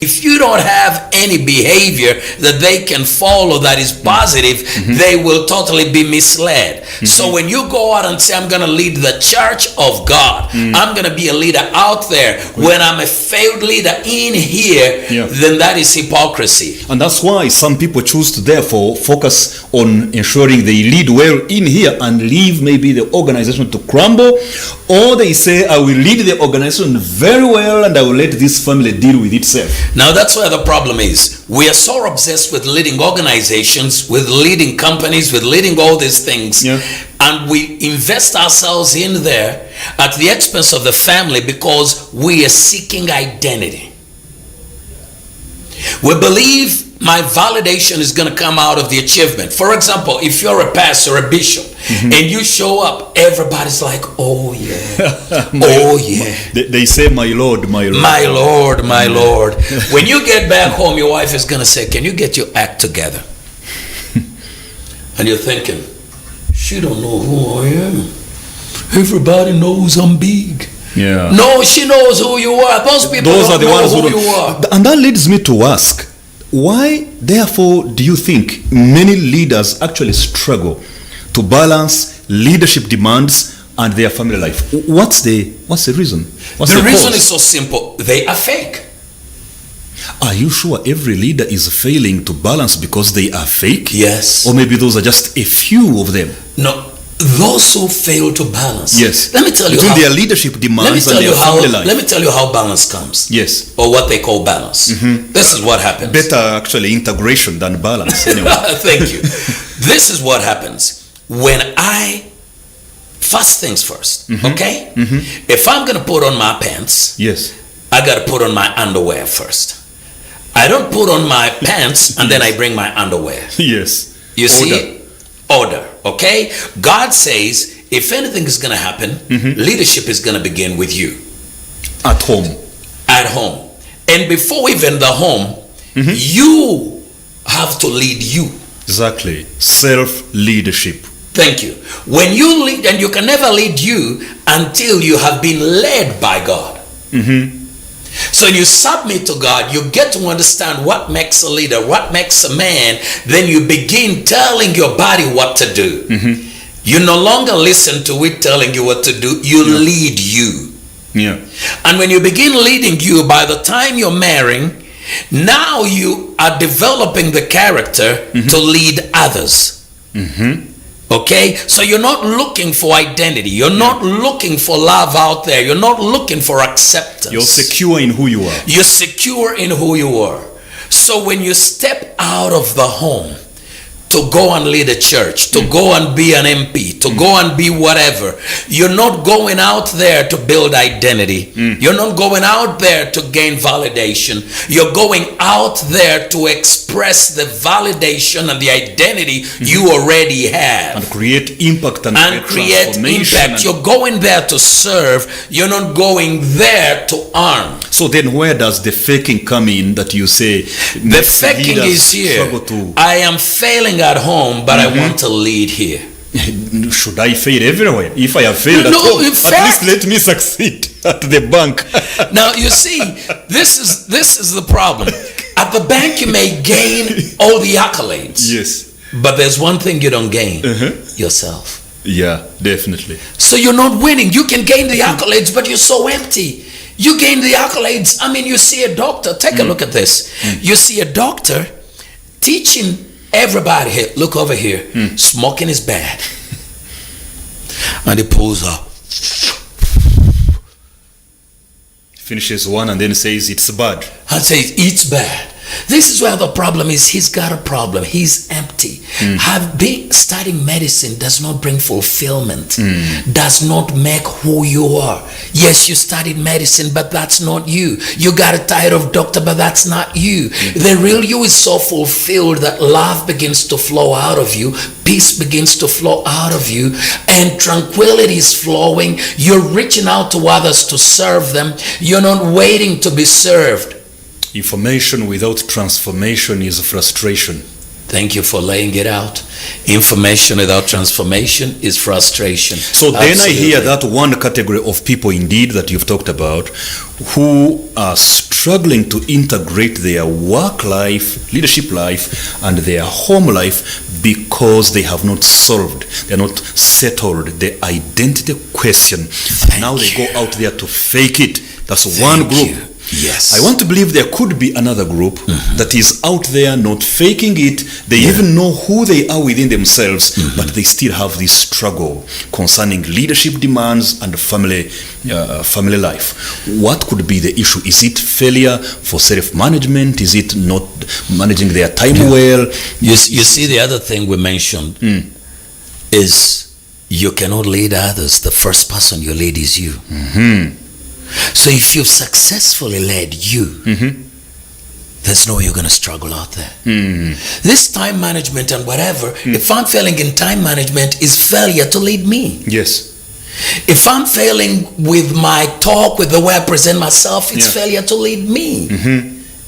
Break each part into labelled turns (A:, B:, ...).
A: If you don't have any behavior that they can follow that is positive, they will totally be misled. So when you go out and say, I'm going to lead the church of God, I'm going to be a leader out there, when I'm a failed leader in here, then that is hypocrisy.
B: And that's why some people choose to therefore focus on ensuring they lead well in here and leave maybe the organization to crumble, or they say, I will lead the organization very well and I will let this family deal with itself.
A: Now that's where the problem is. We are so obsessed with leading organizations, with leading companies, with leading all these things, and we invest ourselves in there at the expense of the family because we are seeking identity. We believe my validation is going to come out of the achievement. For example, if you're a pastor, a bishop, and you show up, everybody's like, oh yeah, oh yeah.
B: They say, my Lord, my Lord.
A: My Lord, my Lord. When you get back home, your wife is going to say, can you get your act together? And you're thinking, she don't know who I am. Everybody knows I'm big.
B: Yeah.
A: No, she knows who you are. Those people
B: Those
A: don't
B: are the
A: know
B: ones
A: who
B: who
A: you are.
B: And that leads me to ask, why, therefore, do you think many leaders actually struggle to balance leadership demands and their family life? What's the reason? What's
A: the reason
B: cause?
A: is so simple. They are fake.
B: Are you sure every leader is failing to balance because they are fake?
A: Yes.
B: Or maybe those are just a few of them?
A: No. Those who fail to balance.
B: Yes.
A: Let me tell you
B: between
A: how,
B: their leadership demands and their family life.
A: Let me tell you how balance comes.
B: Yes.
A: Or what they call balance. This is what happens.
B: Better actually integration than balance. Anyway.
A: Thank you. This is what happens when first things first, okay? If I'm going to put on my pants,
B: yes,
A: I got to put on my underwear first. I don't put on my pants and then I bring my underwear.
B: Yes.
A: You see? Order, okay? God says, if anything is going to happen, leadership is going to begin with you.
B: At home.
A: At home. And before even the home, you have to lead you.
B: Exactly. Self-leadership.
A: Thank you. When you lead, and you can never lead you until you have been led by God. So when you submit to God, you get to understand what makes a leader, what makes a man. Then you begin telling your body what to do. You no longer listen to it telling you what to do. You lead you.
B: Yeah.
A: And when you begin leading you, by the time you're marrying, now you are developing the character to lead others. Okay, so you're not looking for identity. You're not looking for love out there. You're not looking for acceptance.
B: You're secure in who you are.
A: You're secure in who you are. So when you step out of the home to go and lead a church, to go and be an MP, to go and be whatever, you're not going out there to build identity. You're not going out there to gain validation. You're going out there to express the validation and the identity you already have.
B: And create impact and
A: create impact. You're going there to serve. You're not going there to earn.
B: So then where does the faking come in that you say?
A: The faking is here. I am failing at home, but I want to lead here.
B: Should I fail everywhere? If I have failed at home, at least let me succeed at the bank.
A: Now you see, this is the problem. At the bank you may gain all the accolades.
B: Yes.
A: But there's one thing you don't gain. Yourself.
B: Yeah, definitely.
A: So you're not winning. You can gain the accolades, but you're so empty. You gain the accolades. I mean, you see a doctor. Take a look at this. You see a doctor teaching everybody here, look over here, smoking is bad. And he pulls up.
B: Finishes one and then says it's bad.
A: And says it's bad. This is where the problem is. He's got a problem. He's empty. Studying medicine does not bring fulfillment. Does not make who you are. Yes, you studied medicine, but that's not you. You got a title of doctor, but that's not you. The real you is so fulfilled that love begins to flow out of you. Peace begins to flow out of you. And tranquility is flowing. You're reaching out to others to serve them. You're not waiting to be served.
B: Information without transformation is frustration.
A: Thank you for laying it out. Information without transformation is frustration.
B: So then I hear that one category of people indeed that you've talked about who are struggling to integrate their work life, leadership life, and their home life because they have not solved, they're not settled the identity question. Now they go out there to fake it. That's one group.
A: Yes.
B: I want to believe there could be another group that is out there not faking it. They even know who they are within themselves, but they still have this struggle concerning leadership demands and family life. What could be the issue? Is it failure for self-management? Is it not managing their time well?
A: You see, the other thing we mentioned is you cannot lead others. The first person you lead is you. So if you've successfully led you, there's no way you're going to struggle out there. This time management and whatever, if I'm failing in time management, is failure to lead me.
B: Yes.
A: If I'm failing with my talk, with the way I present myself, it's failure to lead me.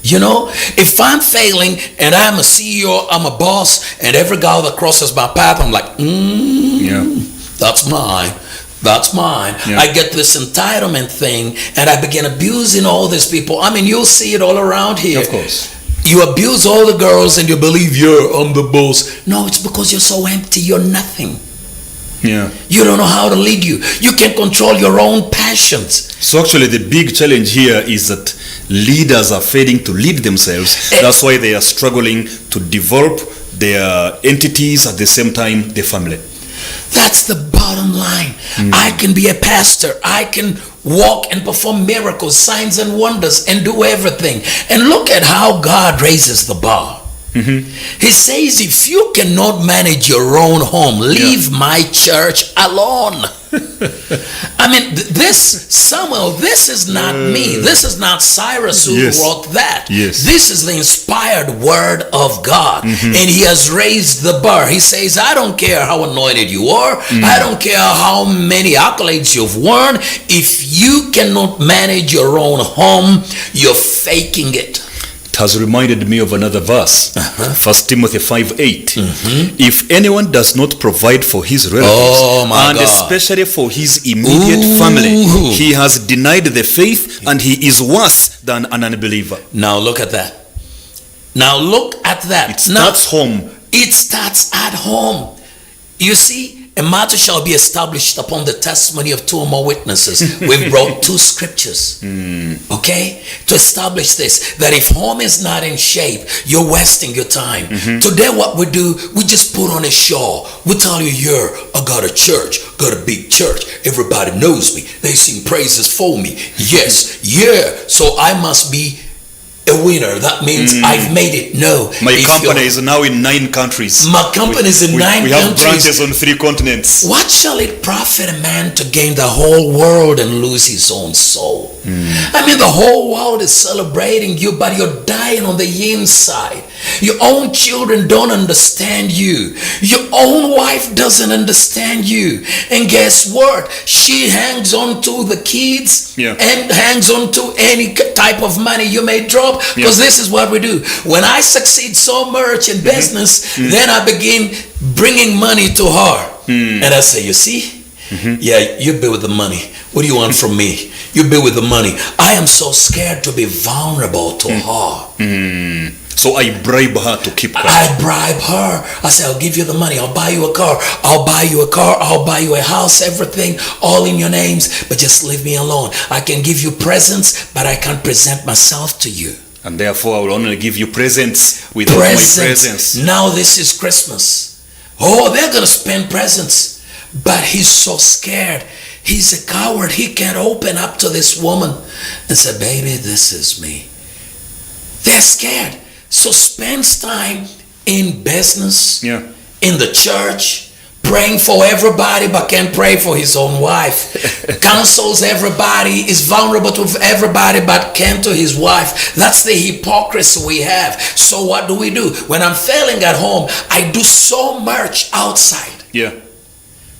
A: You know, if I'm failing and I'm a CEO, I'm a boss, and every guy that crosses my path, I'm like, that's mine. That's mine. I get this entitlement thing and I begin abusing all these people. I mean, you'll see it all around here.
B: Of course.
A: You abuse all the girls and you believe I'm the boss. No, it's because you're so empty. You're nothing. You don't know how to lead you. You can't control your own passions.
B: So actually the big challenge here is that leaders are failing to lead themselves. That's why they are struggling to develop their entities at the same time their family.
A: That's the bottom line. I can be a pastor. I can walk and perform miracles, signs and wonders and do everything. And look at how God raises the bar. He says, if you cannot manage your own home, leave my church alone. I mean, Samuel, this is not me. This is not Cyrus who wrote that. This is the inspired word of God. And he has raised the bar. He says, I don't care how anointed you are. I don't care how many accolades you've won. If you cannot manage your own home, you're faking it.
B: It has reminded me of another verse, 1 Timothy 5:8. If anyone does not provide for his relatives, and especially for his immediate family, he has denied the faith and he is worse than an unbeliever.
A: Now look at that. Now look at that.
B: It starts home.
A: It starts at home. You see, a matter shall be established upon the testimony of two or more witnesses. We've brought two scriptures, okay, to establish this, that if home is not in shape, you're wasting your time. Today what we do, we just put on a show. We tell you, I got a church, got a big church. Everybody knows me. They sing praises for me. Yes, so I must be a winner. That means I've made it. No.
B: My company is now in 9 countries.
A: My company is in 9 countries.
B: We have branches on 3 continents.
A: What shall it profit a man to gain the whole world and lose his own soul? I mean, the whole world is celebrating you, but you're dying on the inside. Your own children don't understand you. Your own wife doesn't understand you. And guess what? She hangs on to the kids and hangs on to any type of money you may drop. Because this is what we do. When I succeed so much in business, then I begin bringing money to her. And I say, you see? You be with the money. What do you want from me? You be with the money. I am so scared to be vulnerable to her.
B: So I bribe her to keep quiet.
A: I bribe her. I say, I'll give you the money. I'll buy you a car. I'll buy you a car. I'll buy you a house, everything, all in your names. But just leave me alone. I can give you presents, but I can't present myself to you.
B: And therefore, I will only give you presents without my presence.
A: Now this is Christmas. Oh, they're going to spend presents. But he's so scared. He's a coward. He can't open up to this woman and say, baby, this is me. They're scared. So spends time in business, in the church, praying for everybody but can't pray for his own wife. Counsels everybody, is vulnerable to everybody but can't to his wife. That's the hypocrisy we have. So what do? When I'm failing at home, I do so much outside.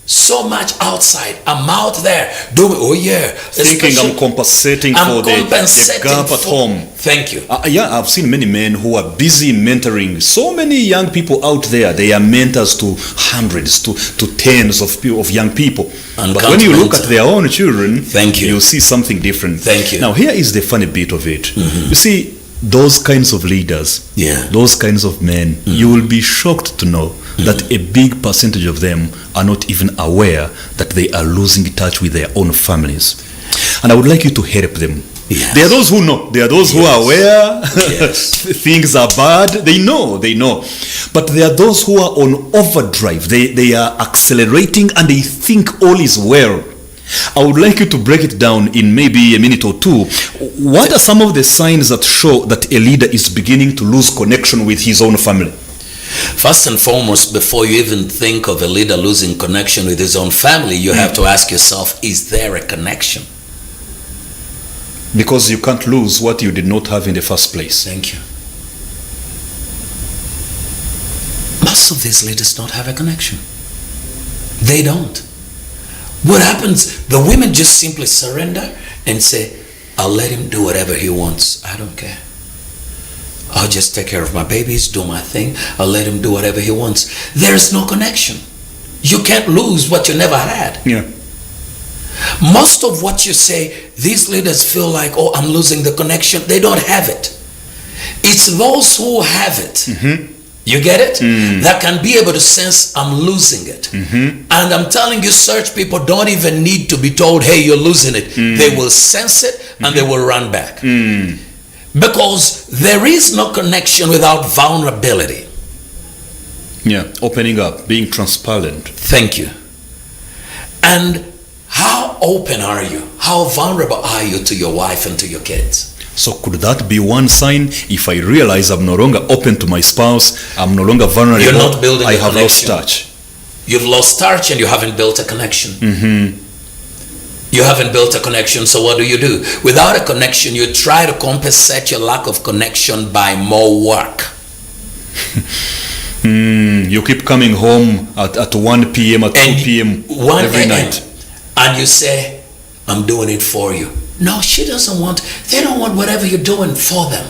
A: so much outside. I'm out there doing, oh yeah.
B: Thinking I'm compensating for the gap at home.
A: Thank you.
B: Yeah, I've seen many men who are busy mentoring so many young people out there. They are mentors to hundreds, to tens of people, of young people.
A: And
B: but when you look at their own children,
A: thank you,
B: you see something different.
A: Thank you.
B: Now here is the funny bit of it. You see, those kinds of leaders, those kinds of men, you will be shocked to know that a big percentage of them are not even aware that they are losing touch with their own families. And I would like you to help them.
A: Yes.
B: There are those who know. There are those who are aware things are bad. They know. But there are those who are on overdrive. They are accelerating and they think all is well. I would like you to break it down in maybe a minute or two. What are some of the signs that show that a leader is beginning to lose connection with his own family?
A: First and foremost, before you even think of a leader losing connection with his own family, you have to ask yourself, is there a connection?
B: Because you can't lose what you did not have in the first place.
A: Thank you. Most of these leaders don't have a connection. They don't. What happens, the women just simply surrender and say, I'll let him do whatever he wants. I don't care. I'll just take care of my babies, do my thing. I'll let him do whatever he wants. There is no connection. You can't lose what you never had.
B: Yeah.
A: Most of what you say, these leaders feel like, oh, I'm losing the connection. They don't have it. It's those who have it. You get it? That can be able to sense, I'm losing it. And I'm telling you, search people don't even need to be told, hey, you're losing it. They will sense it and they will run back. Because there is no connection without vulnerability.
B: Yeah, opening up, being transparent.
A: Thank you. And how open are you? How vulnerable are you to your wife and to your kids?
B: So could that be one sign? If I realize I'm no longer open to my spouse, I'm no longer vulnerable,
A: you're not building
B: I have lost touch.
A: You've lost touch and you haven't built a connection. You haven't built a connection, so what do? Without a connection, you try to compensate your lack of connection by more work.
B: You keep coming home at 1 p.m., at 2 p.m. every night.
A: And you say, I'm doing it for you. No, she doesn't want, they don't want whatever you're doing for them.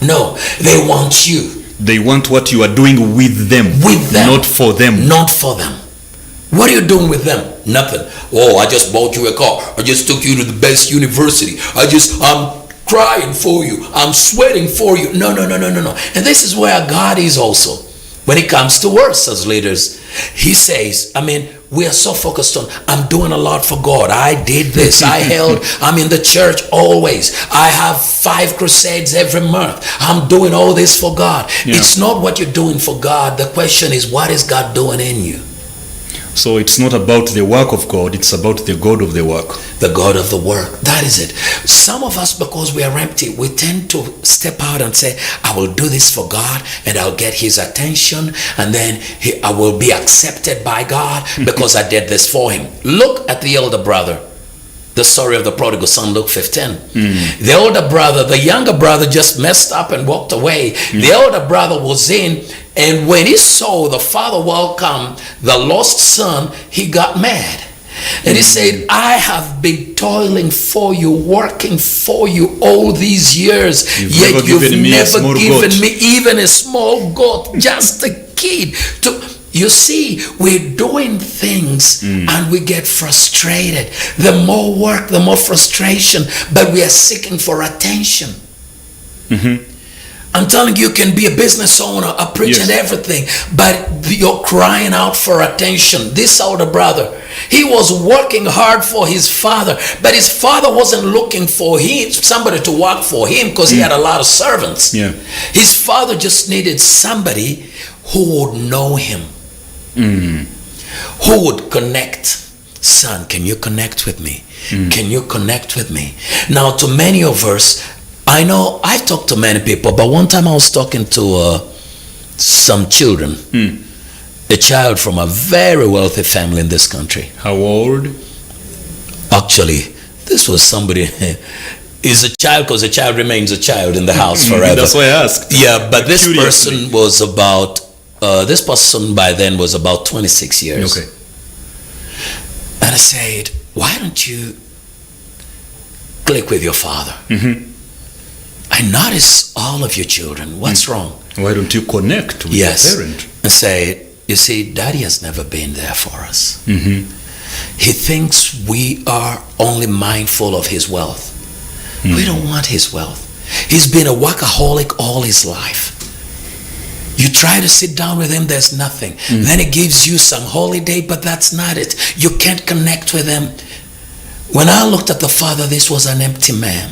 A: No, they want you.
B: They want what you are doing with them.
A: With them.
B: Not for them.
A: Not for them. What are you doing with them? Nothing. Oh, I just bought you a car. I just took you to the best university. I'm crying for you. I'm sweating for you. No. And this is where God is also. When it comes to us as leaders, he says, we are so focused on, I'm doing a lot for God. I did this. I'm in the church always. I have 5 crusades every month. I'm doing all this for God. Yeah. It's not what you're doing for God. The question is, what is God doing in you?
B: So it's not about the work of God, it's about the God of the work.
A: The God of the work. That is it. Some of us, because we are empty, we tend to step out and say, I will do this for God and I'll get his attention and then I will be accepted by God because I did this for him. Look at the elder brother. The story of the prodigal son, Luke 15. The older brother, the younger brother just messed up and walked away. The older brother was in, and when he saw the father welcome the lost son, he got mad. And he said, I have been toiling for you, working for you all these years, yet you've never given me even a small goat, just a kid to... You see, we're doing things and we get frustrated. The more work, the more frustration, but we are seeking for attention. I'm telling you, you can be a business owner, a preacher and everything, but you're crying out for attention. This older brother, he was working hard for his father, but his father wasn't looking for him, somebody to work for him because he had a lot of servants. His father just needed somebody who would know him. Who would connect? Son, can you connect with me? Can you connect with me? Now, to many of us, I know I've talked to many people, but one time I was talking to some children, a child from a very wealthy family in this country.
B: How old?
A: Actually, this was somebody is a child because a child remains a child in the house forever.
B: That's why I asked.
A: Yeah, but this person was about this person by then was about 26 years.
B: Okay.
A: And I said, why don't you click with your father? I notice all of your children. What's wrong?
B: Why don't you connect with your parent?
A: And say, you see, daddy has never been there for us. He thinks we are only mindful of his wealth. We don't want his wealth. He's been a workaholic all his life. You try to sit down with him, there's nothing. Then he gives you some holiday, but that's not it. You can't connect with him. When I looked at the father, this was an empty man.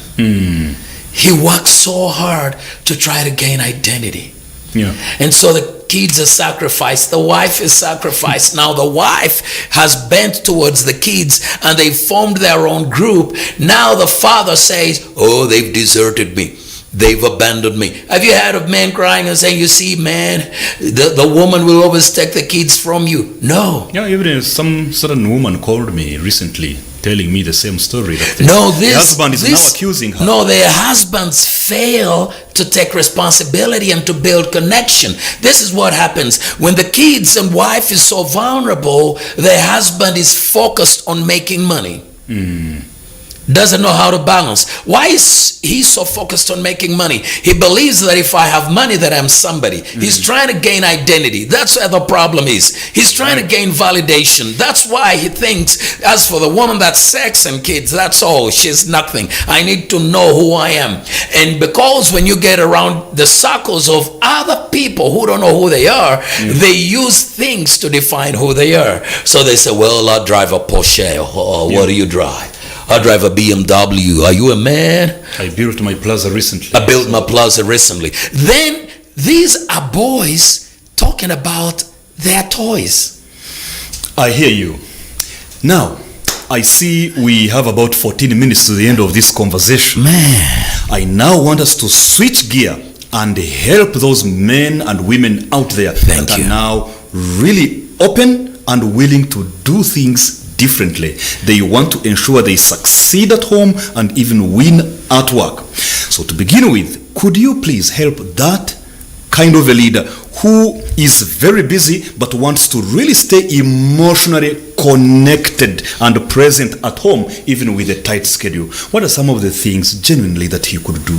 A: He worked so hard to try to gain identity. And so the kids are sacrificed. The wife is sacrificed. Now the wife has bent towards the kids and they formed their own group. Now the father says, oh, they've deserted me. They've abandoned me. Have you heard of men crying and saying, you see, man, the woman will always take the kids from you? No.
B: Yeah, even some certain woman called me recently telling me the same story. That
A: the
B: husband is now accusing her.
A: No, their husbands fail to take responsibility and to build connection. This is what happens when the kids and wife is so vulnerable. Their husband is focused on making money. Doesn't know how to balance. Why is he so focused on making money? He believes that if I have money that I'm somebody. He's trying to gain identity. That's where the problem is. He's trying to gain validation. That's why he thinks, as for the woman, that's sex and kids, that's all. She's nothing. I need to know who I am. And because when you get around the circles of other people who don't know who they are, they use things to define who they are. So they say, well, I drive a Porsche. Or what do you drive? I drive a BMW. Are you a man?
B: I built my plaza recently.
A: I built my plaza recently. Then these are boys talking about their toys.
B: I hear you. Now, I see we have about 14 minutes to the end of this conversation.
A: Man.
B: I now want us to switch gear and help those men and women out there that are now really open and willing to do things differently. They want to ensure they succeed at home and even win at work. So to begin with, could you please help that kind of a leader who is very busy but wants to really stay emotionally connected and present at home even with a tight schedule? What are some of the things genuinely that he could do?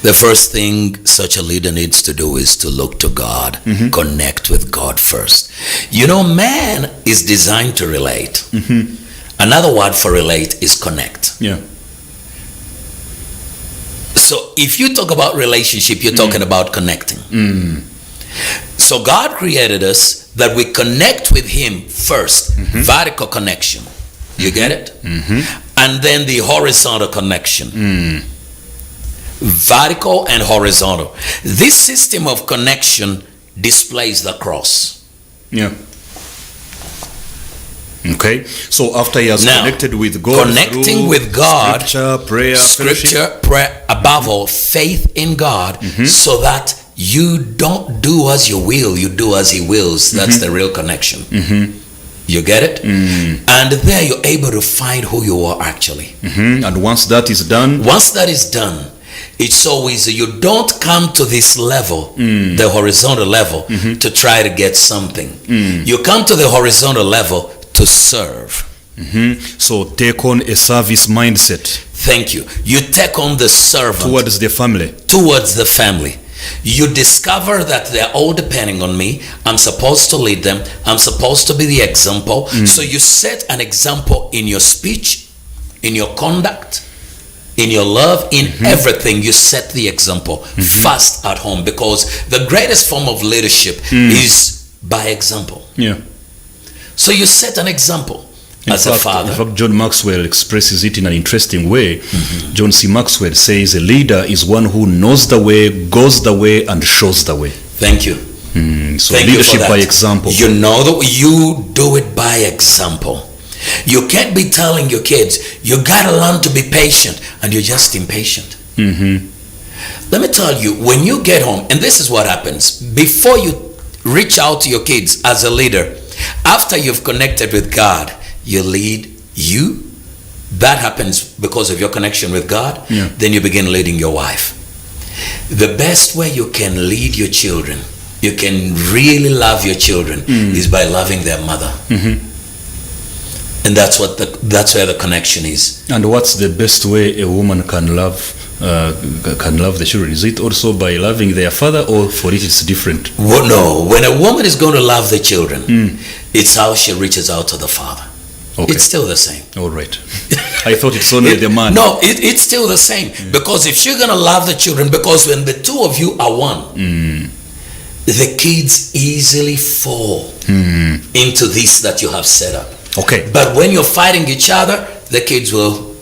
A: The first thing such a leader needs to do is to look to God, connect with God first. You know, man is designed to relate. Another word for relate is connect. So if you talk about relationship, you're talking about connecting. So God created us that we connect with him first. Vertical connection. You get it? And then the horizontal connection. Vertical and horizontal. This system of connection displays the cross.
B: Okay, so after he has connected with God,
A: connecting with God,
B: scripture,
A: prayer, above all, faith in God, so that you don't do as you will, you do as he wills. That's the real connection. You get it? And there you're able to find who you are actually.
B: And once that is done,
A: it's so easy. You don't come to this level, the horizontal level, to try to get something. You come to the horizontal level to serve.
B: So take on a service mindset.
A: Thank you. You take on the servant
B: towards the family. You discover that they're all depending on me. I'm supposed to lead them. I'm supposed to be the example. So you set an example in your speech, in your conduct, in your love, in everything. You set the example first at home, because the greatest form of leadership is by example. So you set an example as a father. In fact, John Maxwell expresses it in an interesting way. John C. Maxwell says a leader is one who knows the way, goes the way, and shows the way.
A: Thank you.
B: So Thank leadership by example.
A: You know that you do it by example. You can't be telling your kids, you gotta learn to be patient, and you're just impatient. Let me tell you, when you get home, and this is what happens, before you reach out to your kids as a leader, after you've connected with God, you lead you. That happens because of your connection with God. Then you begin leading your wife. The best way you can lead your children, you can really love your children, is by loving their mother. And And that's where the connection is.
B: And what's the best way a woman can love the children? Is it also by loving their father, or for it it's different?
A: Well, no, when a woman is going to love the children, it's how she reaches out to the father.
B: Okay.
A: It's still the same.
B: All right. I thought it's only the man.
A: No, it's still the same. Because if you're going to love the children, because when the two of you are one, the kids easily fall into this that you have set up.
B: Okay.
A: But when you're fighting each other, the kids will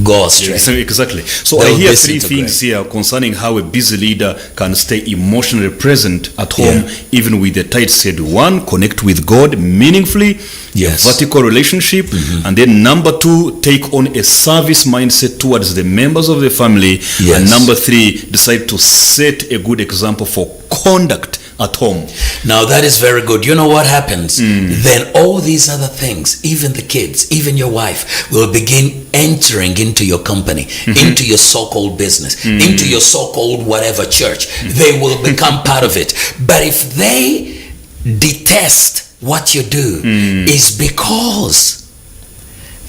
A: go astray.
B: Exactly. So
A: They'll
B: I hear
A: disintegrate.
B: 3 things here concerning how a busy leader can stay emotionally present at home, even with a tight schedule. 1, connect with God meaningfully,
A: Yes.
B: vertical relationship, and then number 2, take on a service mindset towards the members of the family,
A: Yes.
B: and number 3, decide to set a good example for conduct at home.
A: Now that is very good. You know what happens? Then all these other things, even the kids, even your wife, will begin entering into your company, into your so-called business, into your so-called whatever church. They will become part of it. But if they detest what you do, is because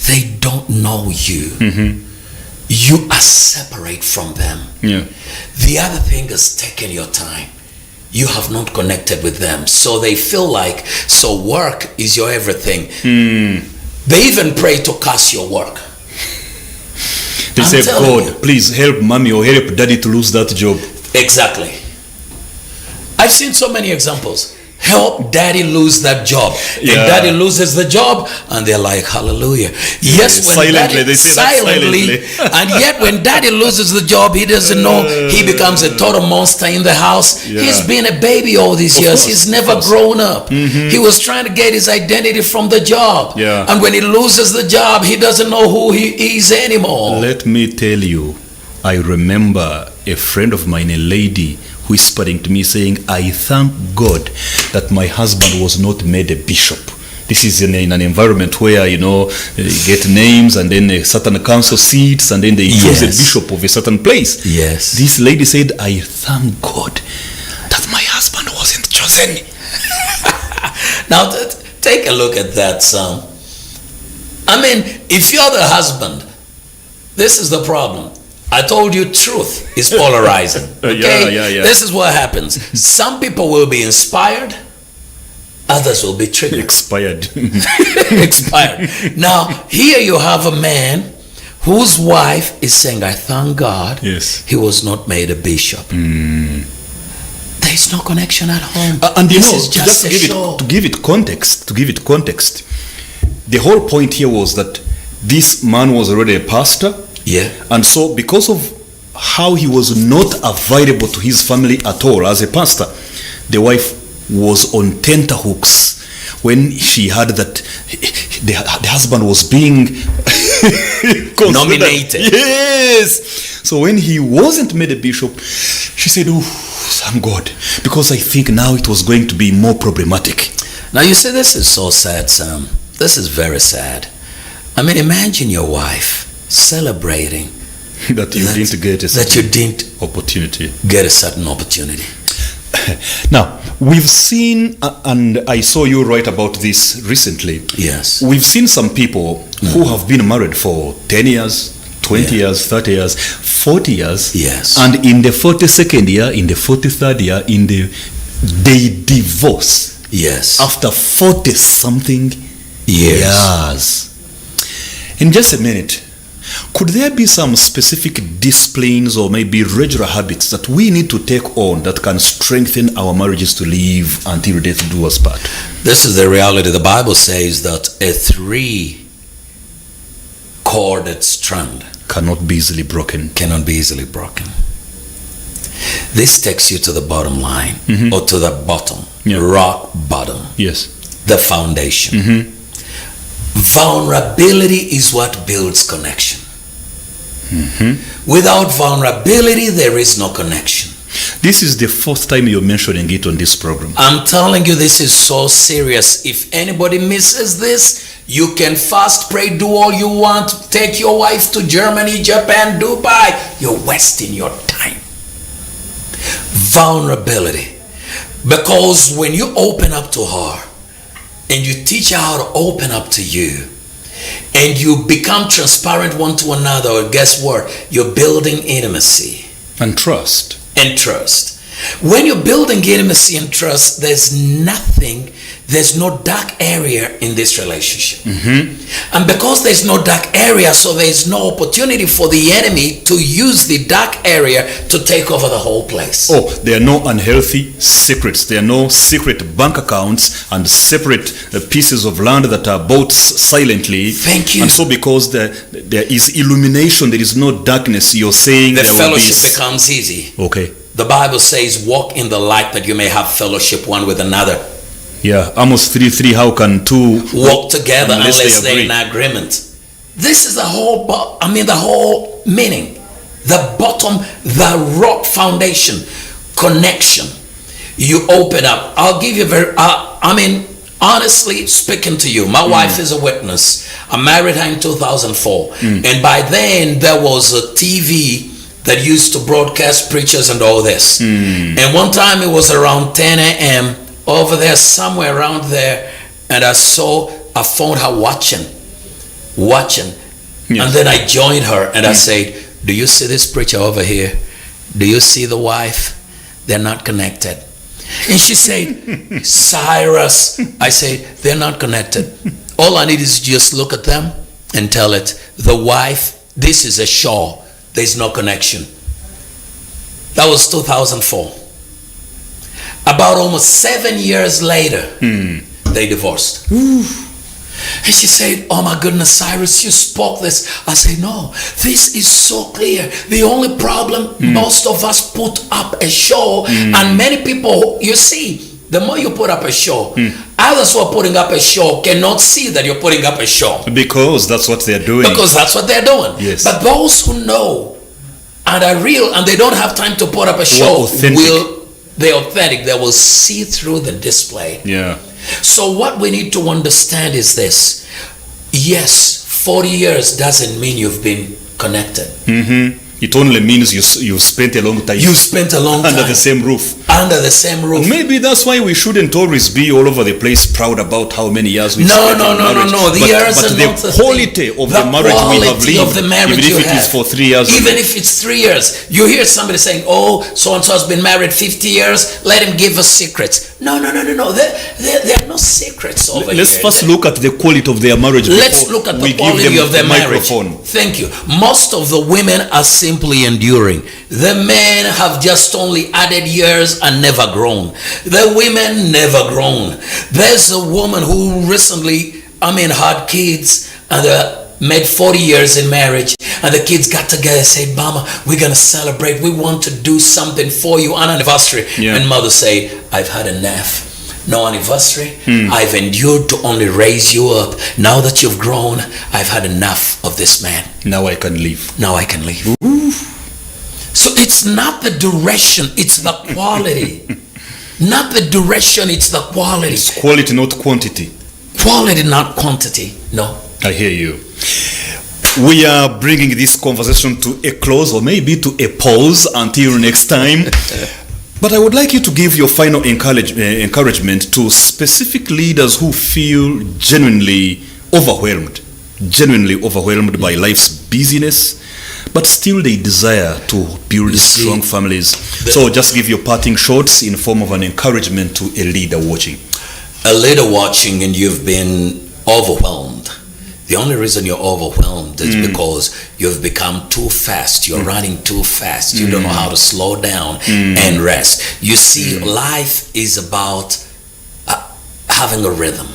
A: they don't know you. You are separate from them.
B: Yeah.
A: The other thing is taking your time. You have not connected with them, so they feel like work is your everything. They even pray to curse your work.
B: They
A: I'm
B: say,
A: telling
B: God, please help mommy or help daddy to lose that job.
A: Exactly. I've seen so many examples. Help daddy lose that job.
B: Yeah.
A: And daddy loses the job and they're like, hallelujah. Yes, when
B: Silently,
A: daddy,
B: they say that silently.
A: And yet when daddy loses the job, he doesn't know. He becomes a total monster in the house.
B: Yeah.
A: He's been a baby all these
B: Of
A: years.
B: course,
A: He's
B: of
A: never
B: course.
A: grown up. He was trying to get his identity from the job.
B: Yeah.
A: And when he loses the job, he doesn't know who he is anymore.
B: Let me tell you, I remember a friend of mine, a lady, whispering to me saying, I thank God that my husband was not made a bishop. This is in an environment where, you get names and then a certain council seats and then they choose a
A: Yes.
B: bishop of a certain place.
A: Yes.
B: This lady said, I thank God that my husband wasn't chosen.
A: Now, take a look at that, son. I mean, if you're the husband, this is the problem. I told you truth is polarizing. Okay?
B: Yeah.
A: This is what happens. Some people will be inspired, others will be triggered.
B: Expired.
A: Expired. Now, here you have a man whose wife is saying, I thank God
B: Yes.
A: he was not made a bishop. There is no connection at home.
B: And
A: This is just a show.
B: to give it context, the whole point here was that this man was already a pastor.
A: Yeah.
B: And so because of how he was not available to his family at all as a pastor, the wife was on tenterhooks when she heard that the husband was being considered.
A: Nominated.
B: Yes. So when he wasn't made a bishop, she said, oh, thank God, because I think now it was going to be more problematic.
A: Now you see, this is so sad, Sam. This is very sad. I mean, imagine your wife celebrating
B: that you didn't get a certain opportunity.
A: Get a certain opportunity.
B: Now, we've seen, and I saw you write about this recently.
A: Yes.
B: We've seen some people who have been married for 10 years, 20 years, 30 years, 40 years.
A: Yes.
B: And in the 42nd year, in the 43rd year, they divorce.
A: Yes.
B: After 40 something years. In just a minute, could there be some specific disciplines or maybe regular habits that we need to take on that can strengthen our marriages to live until death do us part?
A: This is the reality. The Bible says that a 3-corded strand
B: Cannot be easily broken.
A: cannot be easily broken. This takes you to the bottom line, or to the bottom, rock bottom,
B: Yes.
A: the foundation. Vulnerability is what builds connection. Without vulnerability, there is no connection.
B: This is the fourth time you're mentioning it on this program.
A: I'm telling you, this is so serious. If anybody misses this, you can fast, pray, do all you want. Take your wife to Germany, Japan, Dubai. You're wasting your time. Vulnerability. Because when you open up to her and you teach her how to open up to you, and you become transparent one to another, guess what? You're building intimacy
B: And trust.
A: and trust. When you're building intimacy and trust, there's no dark area in this relationship. And because there's no dark area, so there's no opportunity for the enemy to use the dark area to take over the whole place.
B: Oh, there are no unhealthy secrets. There are no secret bank accounts and separate pieces of land that are bought silently.
A: Thank you.
B: And so because there is illumination, there is no darkness, you're saying
A: The
B: there will be...
A: fellowship becomes easy.
B: Okay.
A: The Bible says, walk in the light that you may have fellowship one with another.
B: Yeah, Amos 3:3, how can two
A: Walk together
B: unless
A: unless
B: they
A: they're
B: agree?
A: in agreement. This is the whole meaning. The bottom, the rock foundation, connection. You open up. I'll give you honestly speaking to you, my wife is a witness. I married her in 2004. And by then there was a TV that used to broadcast preachers and all this. And one time it was around 10 a.m. over there, somewhere around there, and I found her watching.
B: Yes.
A: And then I joined her and I said, do you see this preacher over here? Do you see the wife? They're not connected. And she said, Cyrus. I said, they're not connected. All I need is just look at them and tell it, the wife, this is a shore. There's no connection. That was 2004. About almost 7 years later, they divorced. And she said, oh my goodness, Cyrus, you spoke this. I said, no, this is so clear. The only problem, most of us put up a show, and many people, you see, the more you put up a show, others who are putting up a show cannot see that you're putting up a show.
B: Because that's what they're doing.
A: Because that's what they're doing.
B: Yes.
A: But those who know and are real and they don't have time to put up a show, they're authentic. They will see through the display.
B: Yeah.
A: So what we need to understand is this. Yes, 40 years doesn't mean you've been connected.
B: It only means you've spent a long time.
A: You spent a long time
B: under the same roof.
A: Under the same roof.
B: Maybe that's why we shouldn't always be all over the place proud about how many years we spent in marriage.
A: No. The years
B: but
A: are
B: the
A: not the
B: quality
A: thing.
B: of the marriage we have lived,
A: of the marriage
B: even if
A: you
B: it is
A: have.
B: for 3 years.
A: Even if it's 3 years, you hear somebody saying, "Oh, so and so has been married 50 years. Let him give us secrets." No. There are no secrets over here.
B: Let's first look at the quality of their marriage.
A: Let's look at the quality of their marriage. Thank you. Most of the women are simply enduring. The men have just only added years and never grown. The women never grown. There's a woman who recently, had kids and made 40 years in marriage, and the kids got together and said, "Mama, we're gonna celebrate. We want to do something for you on anniversary."
B: Yeah.
A: And mother say, "I've had enough. No anniversary. I've endured to only raise you up. Now that you've grown, I've had enough of this man.
B: Now I can leave.
A: Now I can leave." So it's not the duration, it's the quality. Not the duration, it's the quality.
B: It's quality, not quantity.
A: Quality, not quantity. No.
B: I hear you. We are bringing this conversation to a close, or maybe to a pause until next time. But I would like you to give your final encouragement to specific leaders who feel genuinely overwhelmed by life's busyness, but still they desire to build strong families. So just give your parting shots in form of an encouragement to a leader watching.
A: A leader watching and you've been overwhelmed. The only reason you're overwhelmed is because you've become too fast. You're running too fast. You don't know how to slow down and rest. You see, life is about having a rhythm.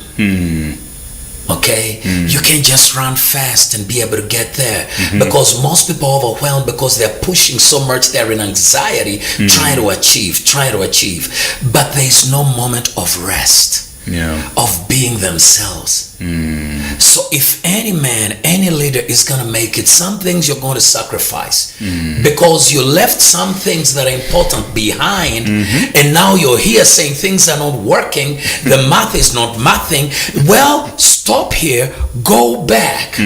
A: Okay? You can't just run fast and be able to get there, because most people are overwhelmed because they're pushing so much. They're in anxiety, trying to achieve. But there's no moment of rest. Of being themselves. So if any man, any leader is going to make it, some things you're going to sacrifice because you left some things that are important behind, and now you're here saying things are not working, the math is not mathing. Well, stop here, go back.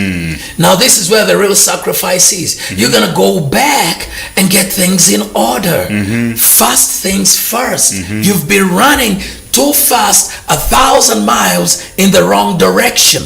A: Now this is where the real sacrifice is. You're going to go back and get things in order. First things first. You've been running too fast, 1,000 miles in the wrong direction.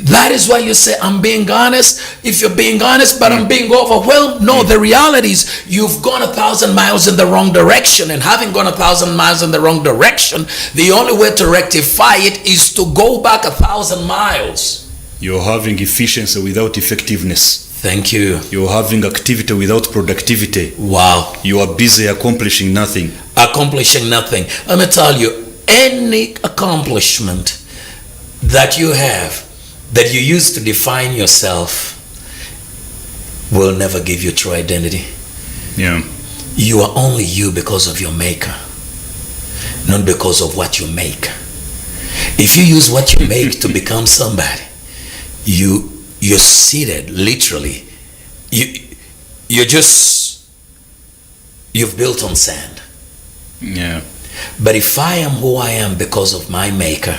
A: That is why you say, I'm being honest. If you're being honest, but I'm being overwhelmed. No, the reality is you've gone 1,000 miles in the wrong direction, and having gone 1,000 miles in the wrong direction, the only way to rectify it is to go back 1,000 miles.
B: You're having efficiency without effectiveness.
A: Thank you.
B: You're having activity without productivity.
A: Wow.
B: You are busy accomplishing nothing.
A: Accomplishing nothing. Let me tell you, any accomplishment that you have, that you use to define yourself, will never give you true identity.
B: Yeah.
A: You are only you because of your maker, not because of what you make. If you use what you make to become somebody, you're seated, literally. You've built on sand.
B: Yeah.
A: But if I am who I am because of my maker,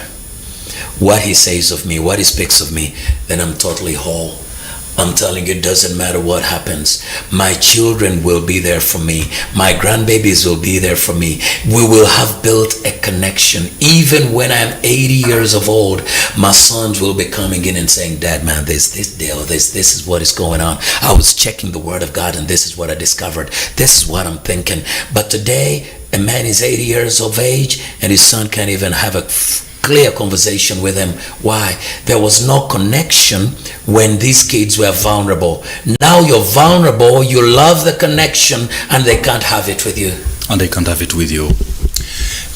A: what he says of me, what he speaks of me, then I'm totally whole. I'm telling you, it doesn't matter what happens. My children will be there for me. My grandbabies will be there for me. We will have built a connection. Even when I'm 80 years of old, my sons will be coming in and saying, Dad, man, this deal, this is what is going on. I was checking the word of God and this is what I discovered. This is what I'm thinking. But today, a man is 80 years of age and his son can't even have a clear conversation with him. Why? There was no connection when these kids were vulnerable. Now you're vulnerable, you love the connection, and they can't have it with you.
B: And they can't have it with you.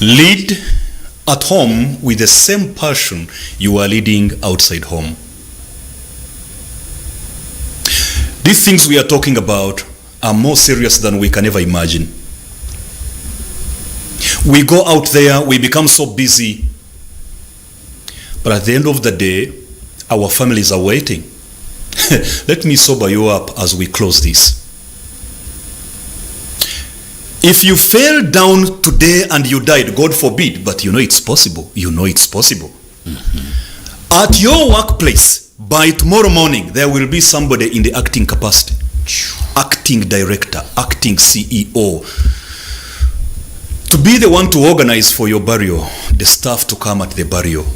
B: Lead at home with the same passion you are leading outside home. These things we are talking about are more serious than we can ever imagine. We go out there, we become so busy, but at the end of the day, our families are waiting. Let me sober you up as we close this. If you fell down today and you died, God forbid, but you know it's possible. You know it's possible. Mm-hmm. At your workplace, by tomorrow morning, there will be somebody in the acting capacity. Acting director, acting CEO. To be the one to organize for your burial, the staff to come at the burial.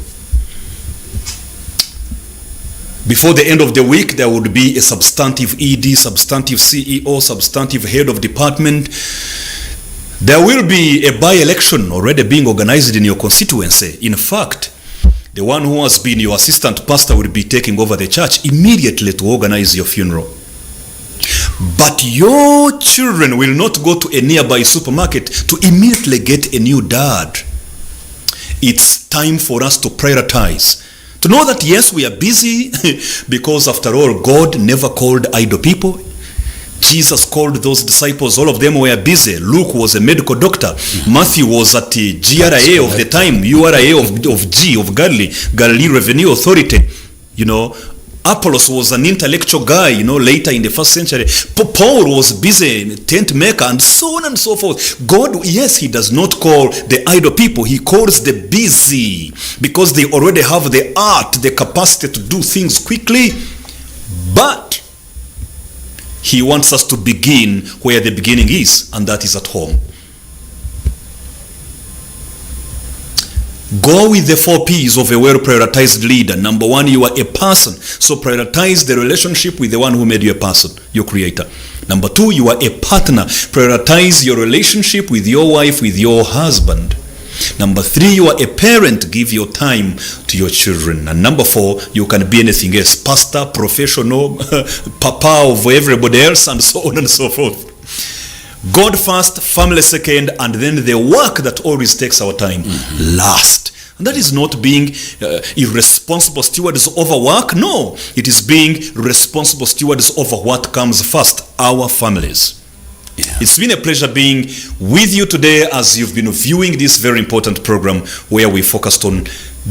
B: Before the end of the week, there would be a substantive ED, substantive CEO, substantive head of department. There will be a by-election already being organized in your constituency. In fact, the one who has been your assistant pastor will be taking over the church immediately to organize your funeral. But your children will not go to a nearby supermarket to immediately get a new dad. It's time for us to prioritize. To know that yes, we are busy because after all, God never called idle people. Jesus called those disciples, all of them were busy. Luke was a medical doctor. Matthew was at the GRA of the time, URA of Galilee Revenue Authority. You know, Apollos was an intellectual guy, you know, later in the first century. Paul was busy, tent maker, and so on and so forth. God, yes, he does not call the idle people. He calls the busy because they already have the art, the capacity to do things quickly. But he wants us to begin where the beginning is, and that is at home. Go with the 4 P's of a well-prioritized leader. Number 1, you are a person. So prioritize the relationship with the one who made you a person, your creator. Number 2, you are a partner. Prioritize your relationship with your wife, with your husband. Number 3, you are a parent. Give your time to your children. And number 4, you can be anything else. Pastor, professional, papa of everybody else, and so on and so forth. God first, family second, and then the work that always takes our time last. And that is not being irresponsible stewards over work. No, it is being responsible stewards over what comes first, our families. Yeah. It's been a pleasure being with you today as you've been viewing this very important program where we focused on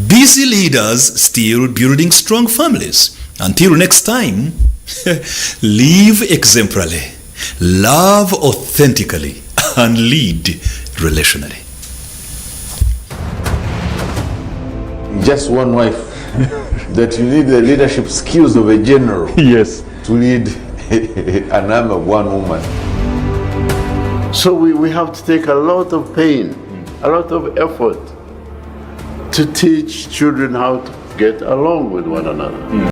B: busy leaders still building strong families. Until next time, live exemplarily, love authentically, and lead relationally.
C: Just one wife. That you need the leadership skills of a general.
B: Yes.
C: To lead an army of one woman. So we have to take a lot of pain, a lot of effort
D: to teach children how to get along with one another.